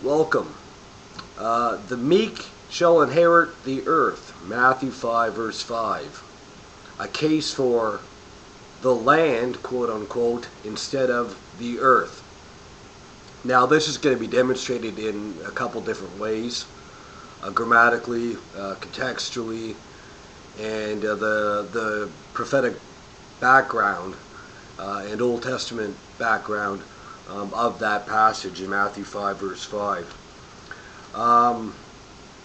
Welcome. The meek shall inherit the earth. Matthew 5, verse 5. A case for the land, quote unquote, instead of the earth. Now, this is going to be demonstrated in a couple different ways, grammatically, contextually, and the prophetic background and Old Testament background of that passage in Matthew 5, verse 5.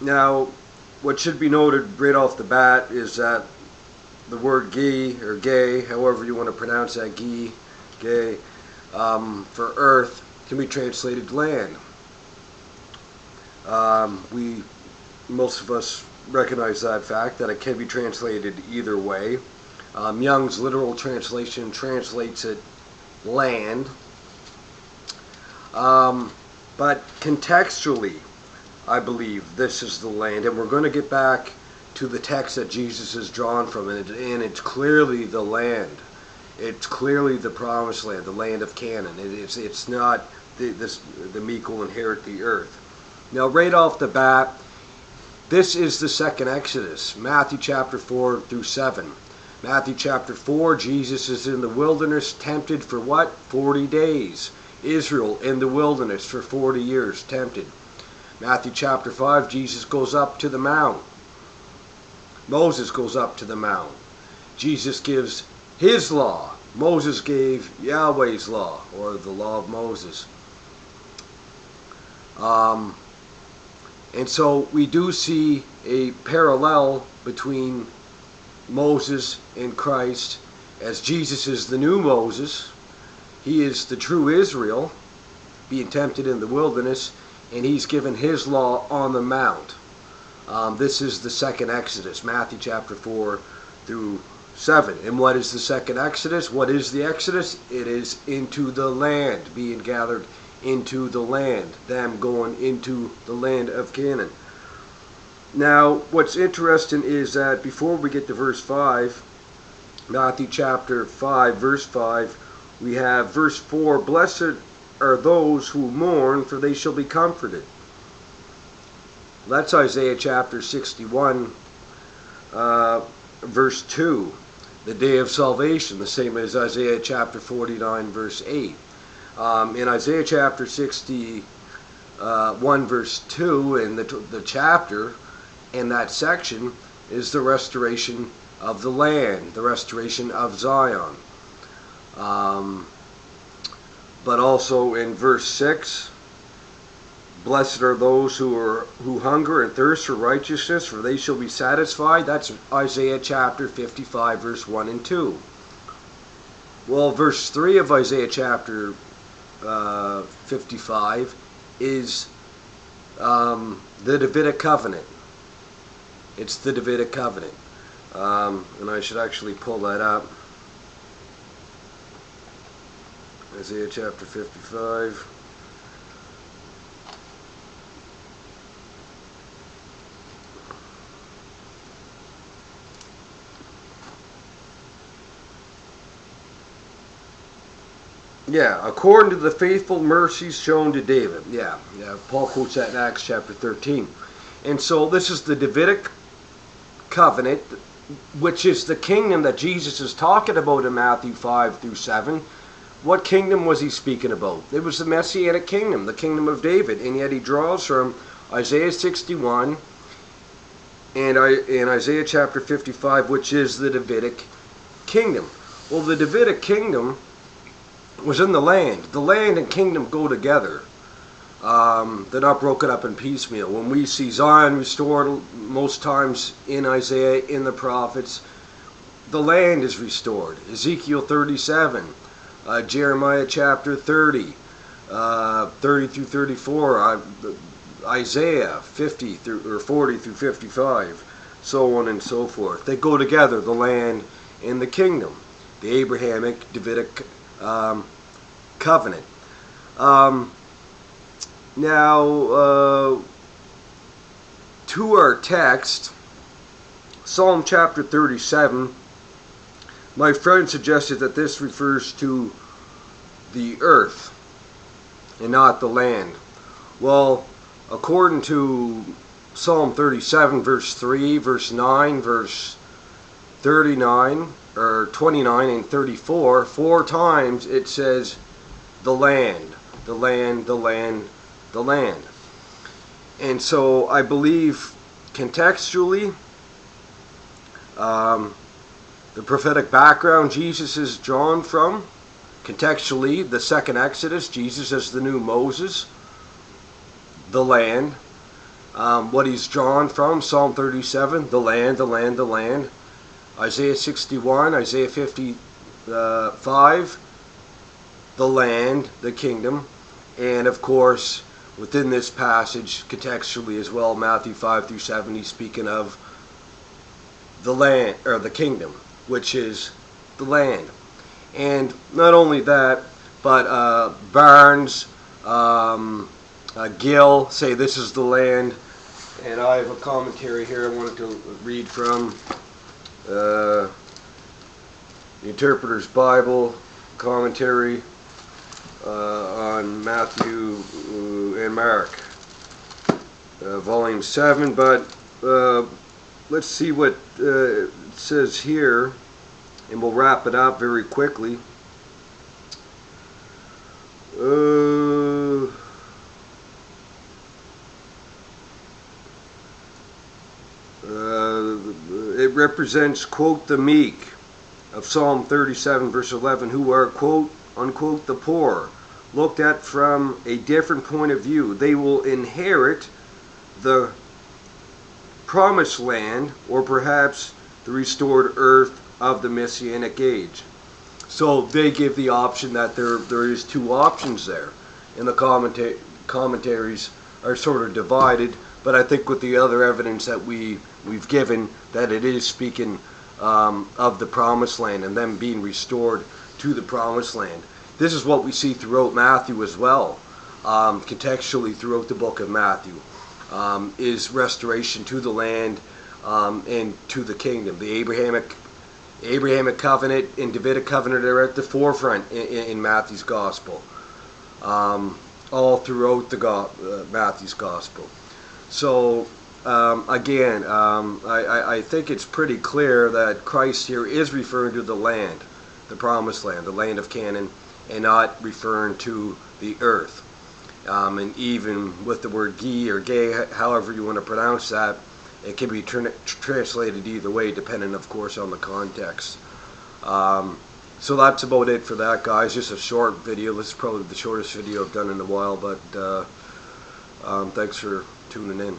Now, what should be noted right off the bat is that the word gay, or gay, however you want to pronounce that, gay, for earth, can be translated land. Most of us recognize that fact, that it can be translated either way. Young's literal translation translates it land. But contextually, I believe this is the land, and we're going to get back to the text that Jesus is drawn from, and it's clearly the land. It's clearly the promised land, the land of Canaan. It's not the meek will inherit the earth. Now, right off the bat, this is the second Exodus, Matthew chapter 4 through 7. Matthew chapter 4, Jesus is in the wilderness, tempted for what? 40 days. Israel in the wilderness for 40 years, tempted. Matthew chapter 5, Jesus goes up to the mount. Moses goes up to the mount. Jesus gives his law. Moses gave Yahweh's law, or the law of Moses. And so we do see a parallel between Moses and Christ, as Jesus is the new Moses. He is the true Israel, being tempted in the wilderness, and he's given his law on the mount. This is the second Exodus, Matthew chapter 4 through 7. And what is the second Exodus? What is the Exodus? It is into the land, being gathered into the land, them going into the land of Canaan. Now, what's interesting is that before we get to verse 5, Matthew chapter 5, verse 5, we have verse 4, "Blessed are those who mourn, for they shall be comforted." That's Isaiah chapter 61, verse 2, the day of salvation, the same as Isaiah chapter 49, verse 8. In Isaiah chapter 61, verse 2, in the chapter, in that section, is the restoration of the land, the restoration of Zion. But also in verse 6, "Blessed are those who hunger and thirst for righteousness, for they shall be satisfied." That's Isaiah chapter 55, verse 1 and 2. Well, verse 3 of Isaiah chapter 55 is the Davidic covenant. It's the Davidic covenant. And I should actually pull that up. Isaiah chapter 55. Yeah, according to the faithful mercies shown to David. Yeah, Paul quotes that in Acts chapter 13. And so this is the Davidic covenant, which is the kingdom that Jesus is talking about in Matthew 5 through 7. What kingdom was he speaking about? It was the Messianic kingdom, the kingdom of David. And yet he draws from Isaiah 61 and Isaiah chapter 55, which is the Davidic kingdom. Well, the Davidic kingdom was in the land. The land and kingdom go together. They're not broken up in piecemeal. When we see Zion restored, most times in Isaiah, in the prophets, the land is restored. Ezekiel 37, Jeremiah chapter 30, 30 through 34, Isaiah 50 through, or 40 through 55, so on and so forth. They go together, the land and the kingdom, the Abrahamic, Davidic covenant. Now, to our text, Psalm chapter 37, my friend suggested that this refers to the earth and not the land. Well, according to Psalm 37, verse 3, verse 9, verse 39, or 29 and 34, 4 times it says the land, the land, the land, the land. And so I believe contextually, the prophetic background Jesus is drawn from, contextually, the second Exodus, Jesus as the new Moses, the land. What he's drawn from, Psalm 37, the land, the land, the land. Isaiah 61, Isaiah 55, the land, the kingdom. And of course, within this passage, contextually as well, Matthew 5 through 7, he's speaking of the land, or the kingdom, which is the land. And not only that, but Barnes, Gill say this is the land. And I have a commentary here I wanted to read from the Interpreter's Bible commentary on Matthew and Mark, volume 7. But let's see what it says here, and we'll wrap it up very quickly. It represents, quote, the meek of Psalm 37, verse 11, who are, quote, unquote, the poor, looked at from a different point of view. They will inherit the promised land, or perhaps the restored earth of the Messianic age. So they give the option that there is 2 options there, and the commentaries are sort of divided. But I think with the other evidence that we've given, that it is speaking of the promised land and them being restored to the promised land. This is what we see throughout Matthew as well, contextually throughout the book of Matthew, is restoration to the land and to the kingdom. The Abrahamic covenant and Davidic covenant are at the forefront in Matthew's gospel, all throughout the Matthew's gospel. So again, I think it's pretty clear that Christ here is referring to the land, the promised land, the land of Canaan, and not referring to the earth. And even with the word "gi" or "gay," however you want to pronounce that, it can be translated either way, depending, of course, on the context. So that's about it for that, guys. Just a short video. This is probably the shortest video I've done in a while, but thanks for tuning in.